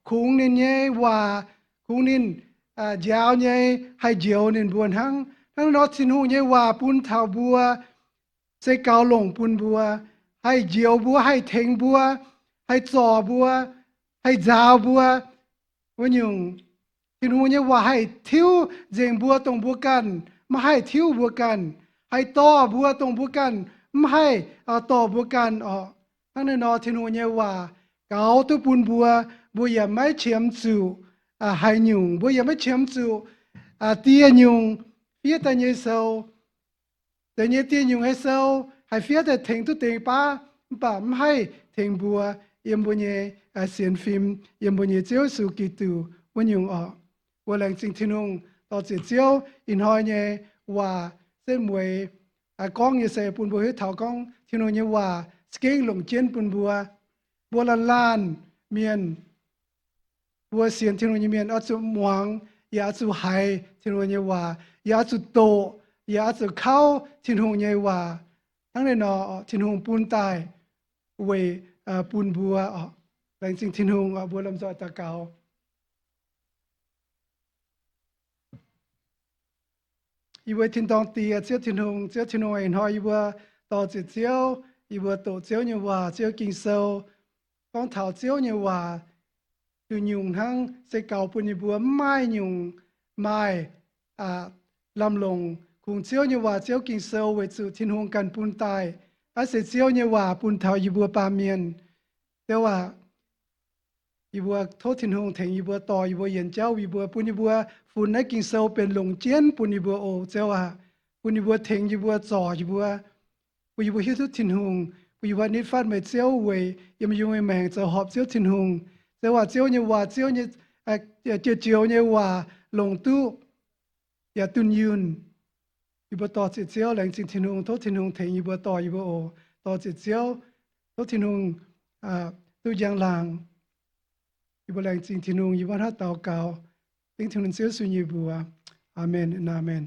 คุงนินเนี่ยว่าคุงนินเจียวเนี่ยให้เจียวนินบัวทั้งนอสินูเนี่ยว่าปุ่นเถาบัวเสกาหลงปุ่นบัวให้เจียวบัวให้เทงบัวให้จ่อบัวให้จาวบัววันยุงที่นู่นเนี่ยว่าให้ทิ้วเจงบัวตรงบัวกันไม่ให้ทิ้วบัวกันให้ต่อบัวตรงบัวกันไม่ให้ต่อบัวกันทั้งนั้นที่นู่นเนี่ยว่าเกาตุปุ่นบัวอย่าไม่เฉียมจู่ให้ยุงบัวอย่าไม่เฉียมจู่เตี้ยยุงเฟียแต่เนี่ยเศร้าแต่เนี่ยเตี้ยยุงให้เศร้าให้เฟียแต่เถงตุเตงป้าไม่ให้เถงบัวยังบัวเนี่ยเสียนฟิล์มยังบัวเนี่ยเจ้าสุกิตูวันยุงว่าแรงจริงที่นุ่งต่อเสียเจียวอินหอยเนี่ยว่าเส้นมวยก้องเนี่ยใส่ปุ่นบัวให้เถากองที่นุ่งเนี่ยว่าสเก่งหลงเจียนปุ่นบัวล้านเมียนบัวเสียนที่นุ่งเนี่ยเมียนอาจุหมวงอย่าจุไฮที่นุ่งเนี่ยว่าอย่าจุโตอย่าจุเข้าที่นุ่งเนี่ยว่าทั้งในที่นุ่งปุ่นใต้เวปุ่นบัวแรงจริงที่นุ่งบัวลำจอตะเกาอีวัยทิ้งตองตีเจ้าทิ้งหงเจ้าทิ้งหงเห็นหอยอีวัวต่อเจ้าอีวัวโตเจ้าเนี่ยว่าเจ้ากินเซลกองเท้าเจ้าเนี่ยว่าดูยุงทั้งเสกเก่าปุ่นอีบัวไม่ยุงไม่ลำลงคงเจ้าเนี่ยว่าเจ้ากินเซลเวจุทิ้งหงกันปุ่นตายอาเสเจ้าเนี่ยว่าปุ่นเท้าอีบัวปาเมียนแต่ว่าอีบัวโทษทิ้งหงแทงอีบัวต่ออีบัวเย็นเจ้าอีบัวปุ่นอีบัวฝุ่นนักกินเซลเป็นหลงเจียนปุ่นอีบัวโอเจ้าว่าปุ่นอีบัวเทงอีบัวจ่ออีบัวปุ่นอีบัวฮิตุทิ้งหงปุ่นอีบัวนิฟัดไม่เจ้าเวยยังไม่ยุ่งไม่แมงจะหอบเจ้าทิ้งหงแต่ว่าเจ้าเนี่ยว่าเจ้าเนี่ยเจ้าเนี่ยว่าหลงตู้อย่าตุนยืนอีบัวต่อเจ้าแหล่งจริงทิ้งหงโทษทิ้งหงเทงอีบัวต่ออีบัวโอต่อเจ้าโทษทิ้งหงตู้ยางลางอีบัวแหล่งจริงทิ้งหงอีบัวท่าเต่าเก่าทิ้งหงเจ้าสุญญบัวอาเมนอาเมน